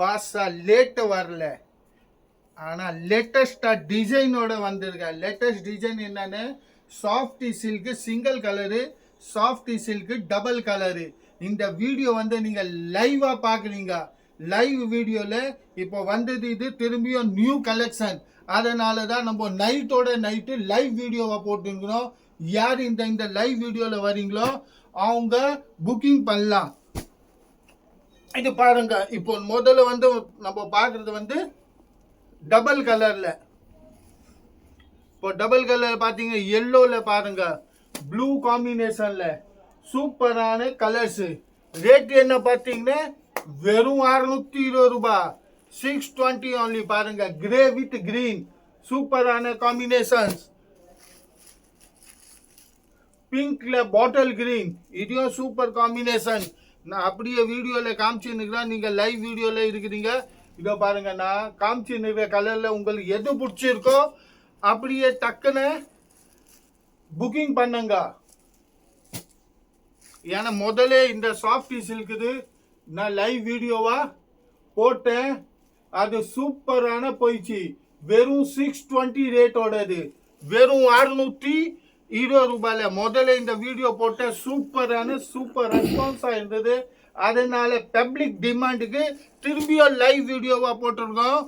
பாஸா late வரல, ஆனா லேட்டஸ்டா டிசைனோட வந்திருக்க. லேட்டஸ்ட் டிசைன் என்னன்னு, softy silk single colour, softy silk double colour. இந்த வீடியோ வந்து நீங்க லைவா பாக்குறீங்க. லைவ் வீடியோல இப்போ வந்தது இது திரும்பியும் நியூ கலெக்ஷன். அதனால தான் நம்ம நைட்டோட நைட்டு லைவ் வீடியோவை போட்டுருக்கிறோம். யார் இந்த லைவ் வீடியோல வரீங்களோ அவங்க புக்கிங் பண்ணலாம். இது பாருங்க, இப்போ முதல்ல வந்து நம்ம பார்க்கறது வந்து டபுள் கலர்ல. இப்போ டபுள் கலர் பாத்தீங்க, எல்லோல பாருங்க, ப்ளூ காம்பினேஷன்ல சூப்பரான கலர்ஸ். ரேட் என்ன பாத்தீங்கன்னா வெறும் 620 ரூபாய், 620 only. பாருங்க, கிரே வித் கிரீன் சூப்பரான காம்பினேஷன்ஸ். பிங்க்ல பாட்டில் கிரீன், இதுவும் சூப்பர் காம்பினேஷன். நான் அப்படியே வீடியோல காமிச்சுன்னுக்கிறேன், நீங்க லைவ் வீடியோல இருக்கிறீங்க. இதோ பாருங்க, நான் காமிச்சுன்னுக்கிற கலர்ல உங்களுக்கு எது பிடிச்சிருக்கோ அப்படியே டக்குன்னு புக்கிங் பண்ணுங்க. ஏன்னா முதல்ல இந்த சாஃப்டி சில்க்குது நான் லைவ் வீடியோவா போட்டேன், அது சூப்பரான போயிடுச்சு. வெறும் 620 ரேட்டோடது, வெறும் 620 ரூபாயில முதல்ல இந்த வீடியோ போட்ட சூப்பரான சூப்பர் ரெஸ்பான்ஸா இருந்தது. அதனால பப்ளிக் டிமாண்டுக்கு திரும்பியும் லைவ் வீடியோவா போட்டிருக்கோம்.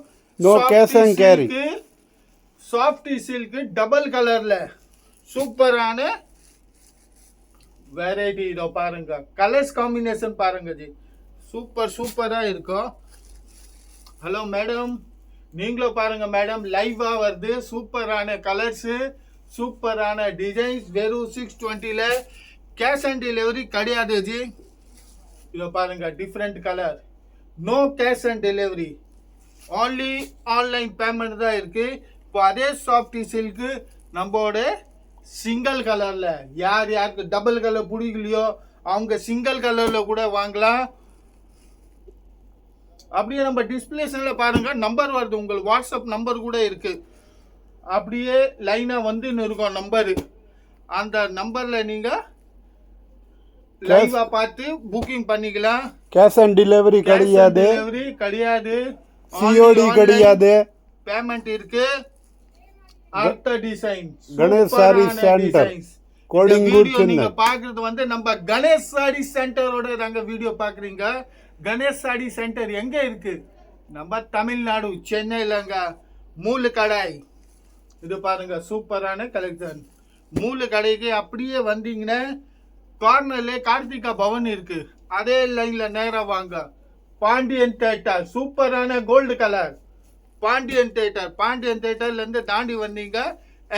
சாஃப்டி சில்க் டபுள் கலர்ல சூப்பரான வெரைட்டி. இதோ பாருங்க, கலர்ஸ் காம்பினேஷன் பாருங்க ஜி, சூப்பர் சூப்பரா இருக்கும். ஹலோ மேடம், நீங்களும் பாருங்க மேடம், லைவா வருது. சூப்பரான கலர்ஸ், சூப்பரான டிசைன்ஸ். வெறும் 620ல கேஷ் ஆன் டெலிவரி கிடையாது ஜி. இதோ பாருங்க, different colour, no cash on delivery, only online payment தான் இருக்கு. இப்போ அதே சாஃப்டி சில்க் நம்மளோட சிங்கிள் கலர்ல, யார் யாருக்கு டபுள் கலர் பிடிக்கலையோ அவங்க சிங்கிள் கலர்ல கூட வாங்கலாம். அப்படியே நம்ம டிஸ்பிளேஷன்ல பாருங்க நம்பர் வருது, உங்களுக்கு வாட்ஸ்அப் நம்பர் கூட இருக்கு. அப்படியே லைனா வந்து இருக்கும் நம்பரு. அந்த நம்பர்ல நீங்க லைவா பார்த்து புக்கிங் பண்ணிக்கலாம். கேஷ் ஆன் டெலிவரி கிடையாது, சிஓடி கிடையாது, பேமெண்ட் இருக்கு. அடுத்த design Ganesh sari centre coding video நீங்க பாக்குறது வந்து நம்ம கணேஷ் சாரி சென்டரோட நாங்க வீடியோ பாக்குறீங்க. கணேஷ் சாரி சென்டர் எங்க இருக்கு? நம்ம தமிழ்நாடு, சென்னையிலங்க, மூலு கடை. இது பாருங்க, சூப்பரான கலெக்ஷன். மூலு கடைக்கு அப்படியே வந்தீங்கன்னா கார்னர்ல கார்த்திகா பவன் இருக்கு, அதே லைன்ல நேரா வாங்க. பாண்டியன் தேட்டர், சூப்பரான gold colour Pandian theatre. Pandian தேட்டர்ல இருந்து தாண்டி வந்தீங்க,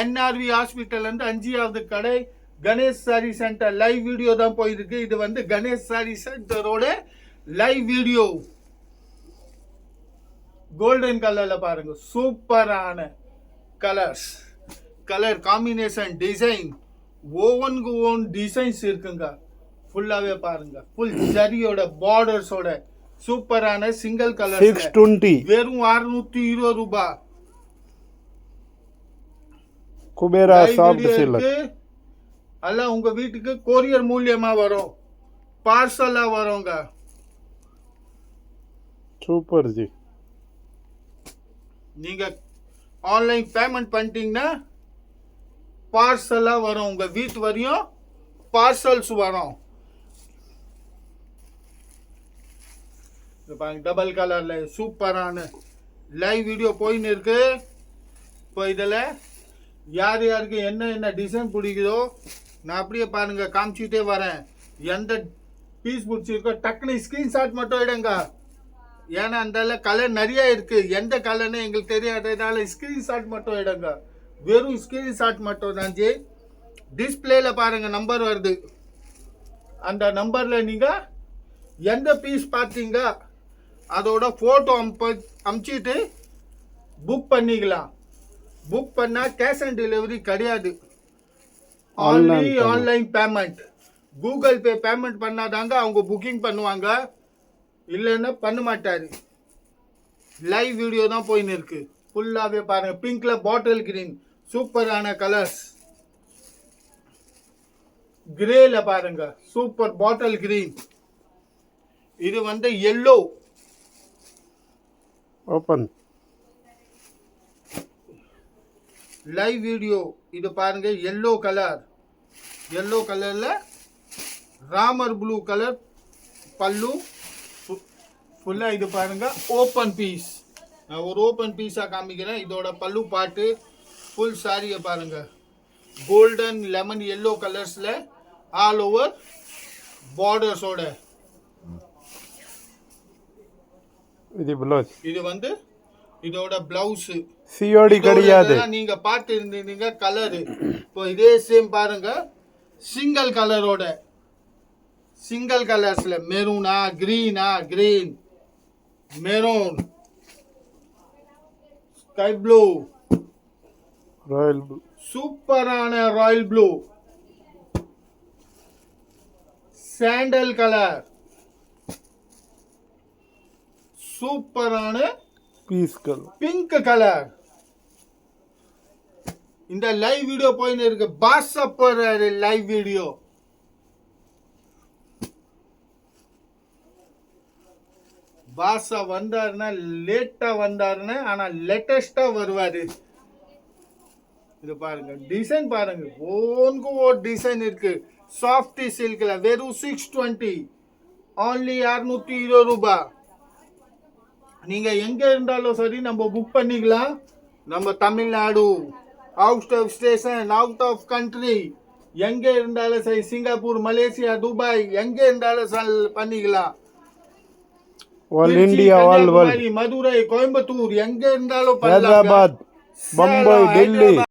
என்ஆர்வி ஹாஸ்பிட்டல்ல இருந்து 5வது கடை Ganesh sari centre. Live video தான் போயிருக்கு. இது வந்து கணேஷ் சாரி சென்டரோட லைவ் வீடியோ. கோல்டன் கலர்ல பாருங்க, சூப்பரான கலர்ஸ், கலர் காம்பினேஷன், டிசைன், ஒவ்வொன்றுக்கு ஓன் டிசைன்ஸ் இருக்குங்க. ஃபுல்லாவே பாருங்க, ஃபுல் ஜரியோட பார்டர்ஸோட சூப்பரான சிங்கிள் கலர். 620, வெறும் 620 ரூபாய். Kubera soft silk. அல்ல உங்க வீட்டுக்கு கொரியர் மூலியமா வரும், பார்சலா வருங்க. Super G. நீங்க ஆன்லைன் பேமெண்ட் பண்ணிட்டீங்கன்னா பார்சலா வரும், உங்க வீட்டு வரையும் பார்சல்ஸ் வரும். டபுள் கலர்ல சூப்பரான லைவ் வீடியோ போயின்னு இருக்கு. இப்போ இதில் யார் யாருக்கு என்ன என்ன டிசைன் பிடிக்குதோ நான் அப்படியே பாருங்க காமிச்சிட்டே வரேன். எந்த பீஸ் பிடிச்சிருக்கோ டக்குனு ஸ்கிரீன்ஷாட் மட்டும் எடுங்க. ஏன்னா அந்த கலர் நிறைய இருக்கு, எந்த கலர்னு எங்களுக்கு தெரியாததுனால ஸ்கிரீன்ஷாட் மட்டும் எடுங்க. வெறும் ஸ்கிரீன்ஷாட் மட்டும் தான் ஜி. டிஸ்பிளேல பாருங்க நம்பர் வருது, அந்த நம்பர்ல நீங்க எந்த பீஸ் பார்த்தீங்க அதோட போட்டோ அமுச்சிட்டு புக் பண்ணிக்கலாம். புக் பண்ணா கேஷ் ஆன் டெலிவரி கிடையாது, only online payment. Google Pay payment பண்ணாதாங்க அவங்க புக்கிங் பண்ணுவாங்க, இல்லைன்னா பண்ண மாட்டாரு. லைவ் வீடியோ தான் போயின்னு இருக்கு. ஃபுல்லாவே பாருங்க, பிங்க்ல பாட்டில் கிரீன், சூப்பரான கலர்ஸ். கிரேல பாருங்க, சூப்பர் பாட்டில் கிரீன். இது வந்து எல்லோ, ஓப்பன். லைவ் வீடியோ இது பாருங்க, எல்லோ கலர்ல ராமர் ப்ளூ கலர் பல்லு ஃபுல்லா. இது பாருங்க ஓப்பன் பீஸ். நான் ஒரு ஓப்பன் பீஸா காமிக்கிறேன். இதோட பல்லு பாட்டு ஃபுல் சாரியை பாருங்க, கோல்டன் லெமன் எல்லோ கலர்ஸ்ல ஆல் ஓவர் பார்டர்ஸோட. இது ப்ளவுஸ். இது வந்து இதோட பிளவுஸ். சிஓடி கிடையாது. நீங்க பார்த்து இருந்தீங்க கலரு. இப்போ இதே சேம் பாருங்க, சிங்கிள் கலர்ஸ்ல மெரூனா, green, maroon, sky blue, royal blue, சூப்பரான ராயல் ப்ளூ, சாண்டல் கலர், சூப்பரான பீஸ் கலர், பிங்க் கலர். இந்த லைவ் வீடியோ போயின்னு இருக்கு, பாஸ் அப்பர் லைவ் வீடியோ. பாஸா வந்தாருன்னா லேட்டா வந்தாருன்னா, ஆனா லேட்டஸ்டா வருவாரு. இது பாருங்க, டிசைன் பாருங்க, ஓன்கு ஒரு டிசைன் இருக்கு. சாஃப்ட் சில்க்ல வெறும் 620, only 620 ரூபாய். நீங்க எங்க இருந்தாலும் சரி நம்ம புக் பண்ணிக்கலாம். நம்ம Tamil Nadu, out of station, out of country, எங்க இருந்தாலும் சரி, சிங்கப்பூர், மலேசியா, துபாய், எங்க இருந்தாலும் பண்ணிக்கலாம். All India, all world, Madurai, Coimbatore, எங்க இருந்தாலும் ஹைதராபாத், மும்பை, டெல்லி.